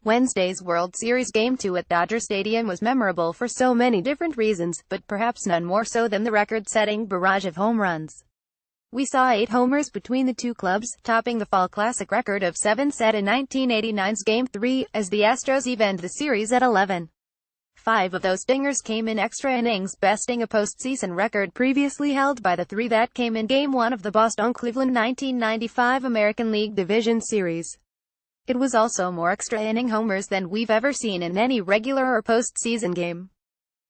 Wednesday's World Series Game 2 at Dodger Stadium was memorable for so many different reasons, but perhaps none more so than the record-setting barrage of home runs. We saw 8 homers between the two clubs, topping the Fall Classic record of 7 set in 1989's Game 3, as the Astros evened the series at 11. 5 of those dingers came in extra innings, besting a postseason record previously held by the 3 that came in Game 1 of the Boston-Cleveland 1995 American League Division Series. It was also more extra inning homers than we've ever seen in any regular or postseason game.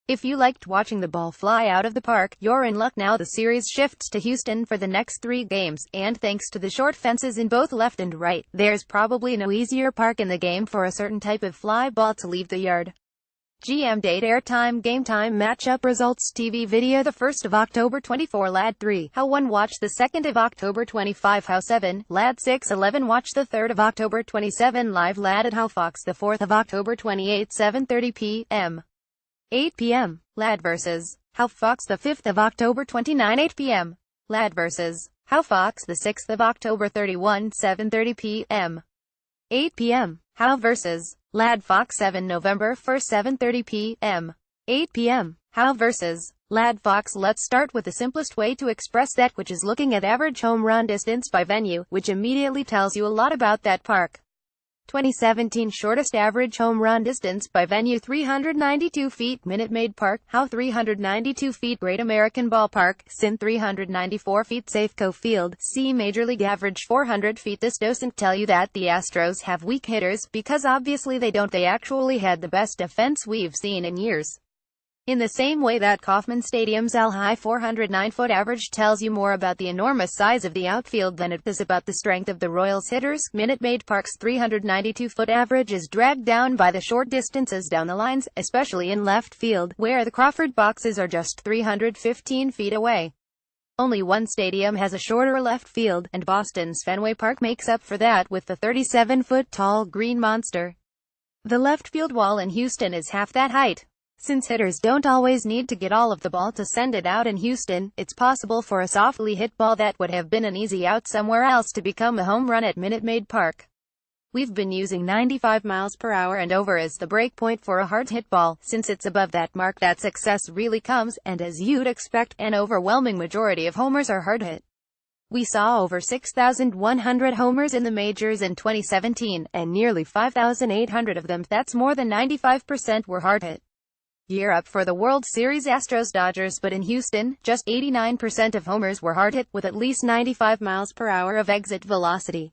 If you liked watching the ball fly out of the park, you're in luck now. The series shifts to Houston for the next 3 games, and thanks to the short fences in both left and right, there's probably no easier park in the game for a certain type of fly ball to leave the yard. GM date, airtime, game time, matchup results, TV video. The 1st of October 24, Lad 3, How 1 watch. The 2nd of October 25, How 7, Lad 6, 11 watch. The 3rd of October 27, Live Lad at How Fox. The 4th of October 28, 7:30 p.m. 8 p.m. Lad vs. How Fox. The 5th of October 29, 8 p.m. Lad vs. How Fox. The 6th of October 31, 7:30 p.m. 8 p.m. How vs. Lad Fox. 7 November 1, 7:30 p.m. 8 p.m. How vs. Lad Fox. Let's start with the simplest way to express that, which is looking at average home run distance by venue, which immediately tells you a lot about that park. 2017 shortest average home run distance by venue 392 feet, Minute Maid Park. How 392 feet, Great American Ballpark. Sin 394 feet, Safeco Field. See Major League average 400 feet. This doesn't tell you that the Astros have weak hitters, because obviously they don't. They actually had the best defense we've seen in years. In the same way that Kauffman Stadium's high 409-foot average tells you more about the enormous size of the outfield than it does about the strength of the Royals hitters, Minute Maid Park's 392-foot average is dragged down by the short distances down the lines, especially in left field, where the Crawford boxes are just 315 feet away. Only one stadium has a shorter left field, and Boston's Fenway Park makes up for that with the 37-foot tall green monster. The left field wall in Houston is half that height. Since hitters don't always need to get all of the ball to send it out in Houston, it's possible for a softly hit ball that would have been an easy out somewhere else to become a home run at Minute Maid Park. We've been using 95 miles per hour and over as the break point for a hard hit ball. Since it's above that mark, that success really comes, and as you'd expect, an overwhelming majority of homers are hard hit. We saw over 6,100 homers in the majors in 2017, and nearly 5,800 of them, that's more than 95%, were hard hit. Gear up for the World Series Astros-Dodgers, but in Houston, just 89% of homers were hard hit, with at least 95 miles per hour of exit velocity.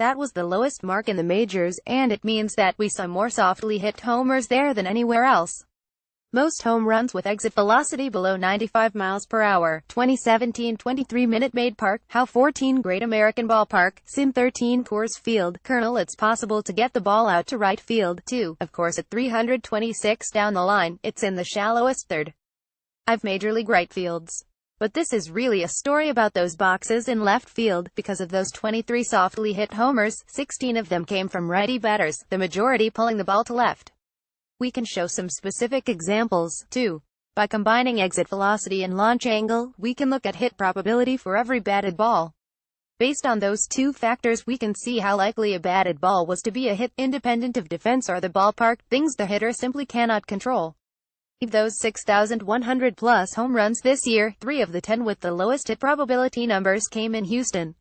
That was the lowest mark in the majors, and it means that we saw more softly hit homers there than anywhere else. Most home runs with exit velocity below 95 miles per hour. 2017-23 Minute Maid Park. How 14 Great American Ballpark. Sim 13 Coors Field. Colonel, it's possible to get the ball out to right field, too. Of course at 326 down the line, it's in the shallowest third. I've Major League right fields. But this is really a story about those boxes in left field. Because of those 23 softly hit homers, 16 of them came from righty batters, the majority pulling the ball to left. We can show some specific examples, too. By combining exit velocity and launch angle, we can look at hit probability for every batted ball. Based on those 2 factors, we can see how likely a batted ball was to be a hit, independent of defense or the ballpark, things the hitter simply cannot control. Of those 6,100-plus home runs this year, 3 of the 10 with the lowest hit probability numbers came in Houston.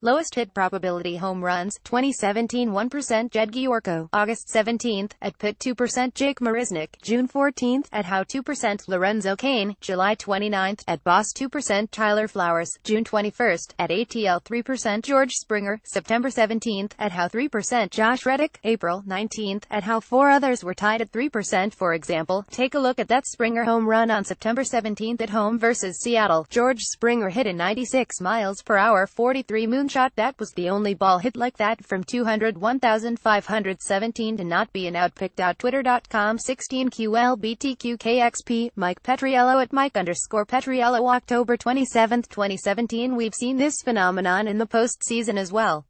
Lowest hit probability home runs, 2017 1% Jed Giorgio, August 17th, at Pitt 2% Jake Marisnick, June 14th, at Howe 2% Lorenzo Cain, July 29th, at Boss 2% Tyler Flowers, June 21st, at ATL 3% George Springer, September 17th, at Howe 3% Josh Reddick, April 19th, at Howe 4 others were tied at 3%. For example, take a look at that Springer home run on September 17th at home versus Seattle. George Springer hit a 96 miles per hour 43 moonshot. That was the only ball hit like that from 201,517 to not be an out. Picked out. Twitter.com 16QLBTQKXP, Mike Petriello at Mike_Petriello. October 27, 2017. We've seen this phenomenon in the postseason as well.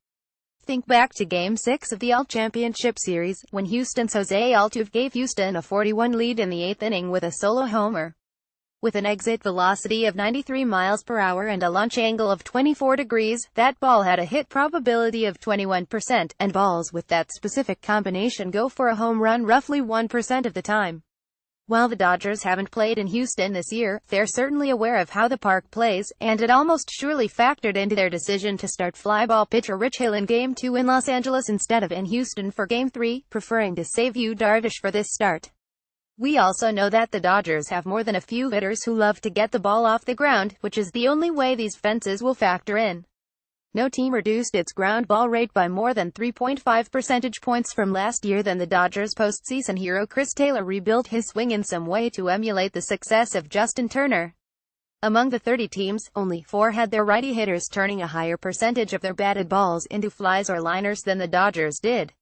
Think back to Game 6 of the AL Championship Series, when Houston's Jose Altuve gave Houston a 41 lead in the 8th inning with a solo homer. With an exit velocity of 93 miles per hour and a launch angle of 24 degrees, that ball had a hit probability of 21%, and balls with that specific combination go for a home run roughly 1% of the time. While the Dodgers haven't played in Houston this year, they're certainly aware of how the park plays, and it almost surely factored into their decision to start flyball pitcher Rich Hill in Game 2 in Los Angeles instead of in Houston for Game 3, preferring to save Yu Darvish for this start. We also know that the Dodgers have more than a few hitters who love to get the ball off the ground, which is the only way these fences will factor in. No team reduced its ground ball rate by more than 3.5 percentage points from last year than the Dodgers. Postseason hero Chris Taylor rebuilt his swing in some way to emulate the success of Justin Turner. Among the 30 teams, only 4 had their righty hitters turning a higher percentage of their batted balls into flies or liners than the Dodgers did.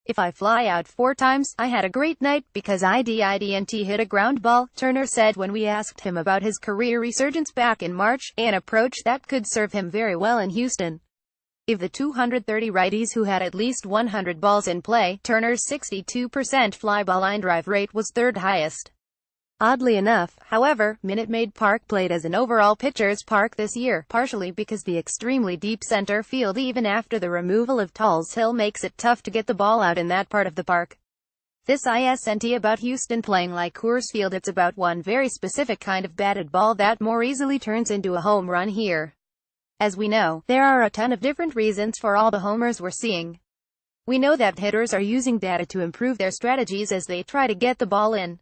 "If I fly out 4 times, I had a great night, because I didn't hit a ground ball," Turner said when we asked him about his career resurgence back in March, an approach that could serve him very well in Houston. Of the 230 righties who had at least 100 balls in play, Turner's 62% fly ball line drive rate was third highest. Oddly enough, however, Minute Maid Park played as an overall pitcher's park this year, partially because the extremely deep center field even after the removal of Tulse Hill makes it tough to get the ball out in that part of the park. This isn't about Houston playing like Coors Field, it's about one very specific kind of batted ball that more easily turns into a home run here. As we know, there are a ton of different reasons for all the homers we're seeing. We know that hitters are using data to improve their strategies as they try to get the ball in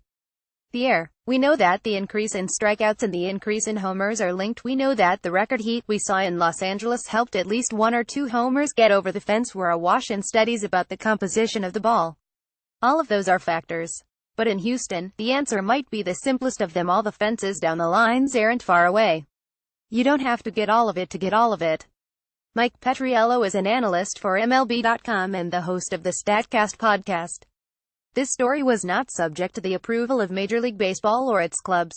the air. We know that the increase in strikeouts and the increase in homers are linked. We know that the record heat we saw in Los Angeles helped at least 1 or 2 homers get over the fence were awash in studies about the composition of the ball. All of those are factors. But in Houston, the answer might be the simplest of them all: the fences down the lines aren't far away. You don't have to get all of it to get all of it. Mike Petriello is an analyst for MLB.com and the host of the StatCast podcast. This story was not subject to the approval of Major League Baseball or its clubs.